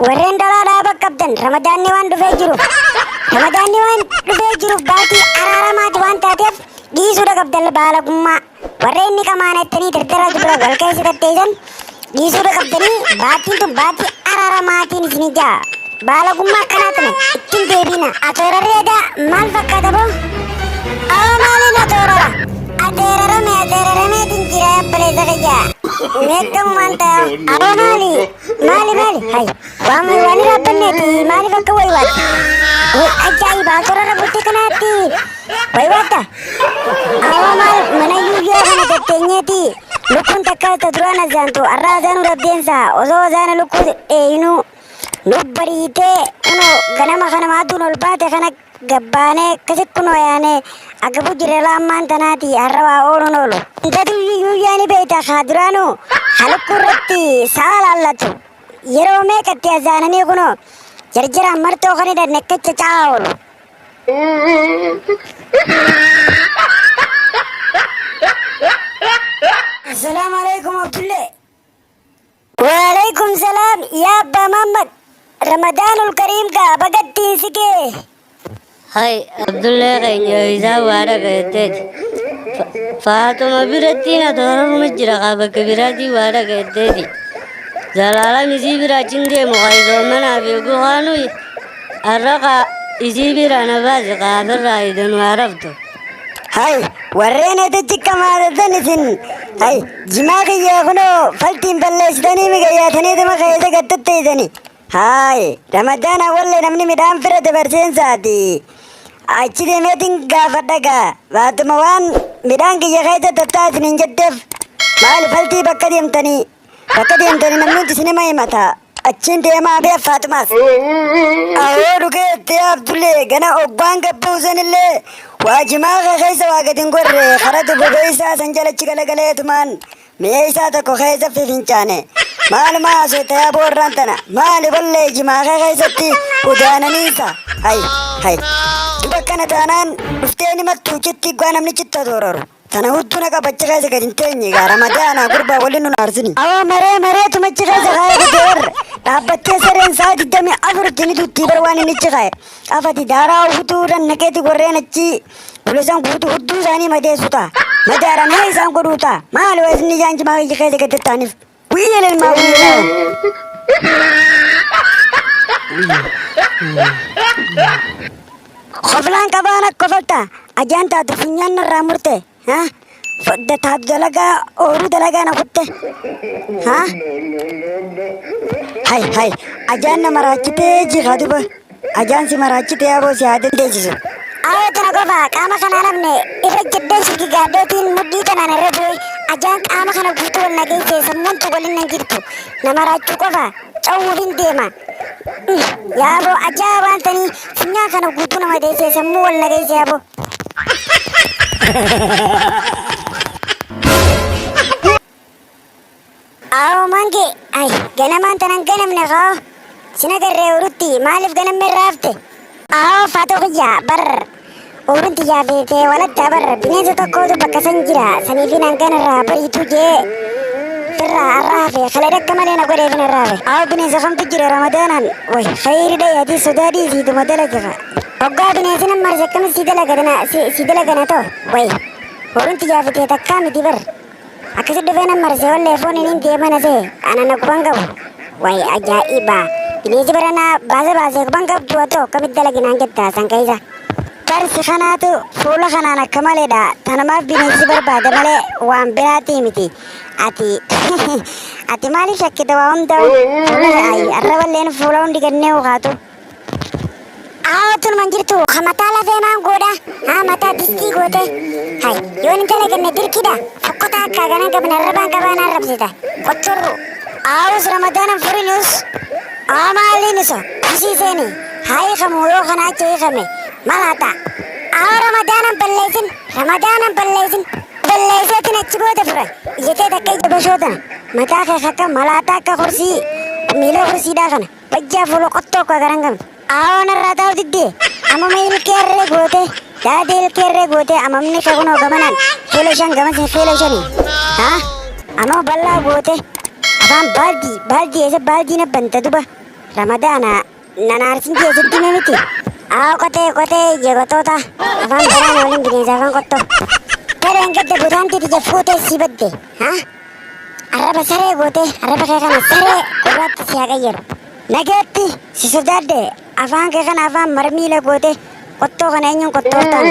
warreen dalaadhaa bakka qabdan ramadaanni waan dhufee jiruuf baatii araaramaati waan taateef dhiisuudha qabdan baalagummaa warreen ni qamaanettanii dardara dura wal keessa tatteessan dhiisuudha qabdanii baatiin tun baatii araaramaatiin isinii jaa baalagummaa akkanaatame ittiin deebiina atoorarreedhaa maal fakkaata boo maaliin ateerarameetiin jira yabbaleessa fayyaa meeqamumaan ta'a maali hay waan raabbanneeti maaliif akka waywaatti ajaa'iba atorara butte kanaatti waywaata maal mana yuuyyaa kana gatteenyeeti lukkuun takka ta duraan azaantu arraa azaanu rabdeensa osoo azaana lukkuu dheeyinuu nubbariitee kuno ganama kana maaduun ol baate kana gabbaanee akkasitti kunoo yaanee agabu jire laammaan tanaati har'a waa ooluun oolu intatu yuuyyaani beeyta kaa duraanu halukkuu irratti sa'a laallatu yeroo meeqatti azaananii kunoo jarjaraan martoo kan hidhanne akkacha caa oolu assalaamu alaikum abdulle waalaikum salaam yaa abbaa Muhammad ramadaanul kariim kaa bagattiin sikee Hai, Abdullah kaynya isa wara kayet. Fatuma birati na dorong majra kaba kebirati wara kayet. Jalala misi biracinde mukai zaman abi guhanu. Araka isi birana baz kabar rai dan waraf tu. Hai, warreen ati kamaadan isin. Hai, jimaa kiyya kuno faltiin balleessitanii migayaatanii dama kayeta gattateedani. Hai, Ramadaan awwalle namni midhaan fira dabarseensaati. Achi deemeetiin gaafadhagaa baatuma waan midhaan kiyya keessa tattaasin hin jetteef maal faltii bakka deemtanii namni hundi sinima himata achiin deemaa bee Faatumaas awoo dhugeettee Abdullee gana obbaan gabbuusanillee waa jimaa keessa waa gadi hin gorre karatu bobeeysaa san jalachi galagaleetumaan mee isaa tokko keessa fifincaane maaluma haasotee boorraan tana maali bollee jimaa keessatti udaananiisa hay bakkana taanaan dhufteeni mattuu citti gwaa namni citta dooraru tana hudduu naqa bachi keessa gadi hin teenye gaa ramadaana gurbaa waliin nun aarsini awoo maree tumachi keessa kaa'ee gadi warre dhaabbattee sareen saa 24 ni duttii bar waan inni ichi kaa'e afati daaraa hutuudhan naqeeti gorreen achi bulesan guutuu hudduu isaanii madeessu ta'a madaaramee isaan godhuu ta'a maali waa isin ijaan jimaa kiyya keessa gadi taaniif guyyaa lelmaa guyyaa Khoflaan qabaan akka falta ajaan taatu funyaan narraa murte taatu dalagaa ooluu dalagaa na kutte hay ajaan na maraachitee jiraa duba ajaan si maraachitee aboo si haa dandeessisu. Awoo tana qofa qaama kanaa namne irra jeddee silki gaaddeetiin muddii tanaan irra bu'e ajaan qaama kana guutuu wal nageessee sammuuntu waliin nan jirtu na maraachuu qofa cawwuudhin deema. Yaaboo ajaa'ibaan tanii funyaan kana guutuu nama deessee sammuu wal nageesse yaaboo. Awoo mangi ay ganamaan tanan ganamne koo sina garree urutti maaliif ganamme raafte awoo faatoo kiyyaa bar urunti yaafeetee walatta bar bineensa tokkootu bakka san jira saniifin hanganarraa bariitu jee irraa arraafe kale dakka malee na godheefin arraafe awoo bineensa kamtu jira ramadaanan way khayri adii sodaadhii siituma dalagaka hoggaa bineensi nan marse akkami si dalagana too way urunti yaafetee takkaa miti bar akkasi dhufee nan marse wallee foon inin deemana see anana kuban qabu way ajaa'iba bineensi baranaa baasee kuban qabdu atoo akkamit dalaginaan jettaa san keeysa barsi kanaatu fuula kanaan akka maleedha tanamaaf bineensi barbaada malee waan biraatii miti ati maaliif shakkita waa hundaa arraballeen fuula hundi gannee ukaatu awwatun man jirtu mataa lafee maan godha mataa distii goote hay yoon intala ganne dirkida fokkota akka ganan qabne arrabaan qabaan arrabsita qottorru awus ramadaanan furinus maaliiniso kusiiseeni hayi kamu yoo kanaa achi hiikame malata ramadaanan balleessin balleesseetin achi booda fura iyyatee takka ija bashootana mataa kee akka malaata akka kursii miila kursiidhaa kana bajjaa fuula qottoo akka garan qabne narraa taa'u diddee amama ilkeerree goote daadee ilkeerree goote amamni kee kunoo gamanaan fuula shan gamas fuula shanii amama bal'aa goote afaan baaldii eessa baaldii na banta duba Ramadana nanaarsin keessatti miti. Qotee jeeqotoota afaan baraan waliin bineensa afaan qottoo. Gareen gadda butaan tija fuutee si badde. Arraba saree gootee arraba kee kana saree gurraatti si haqayyeru. Nageetti si sodaadde afaan kee kana afaan marmiila gootee qottoo kana eenyuun qottooftaan.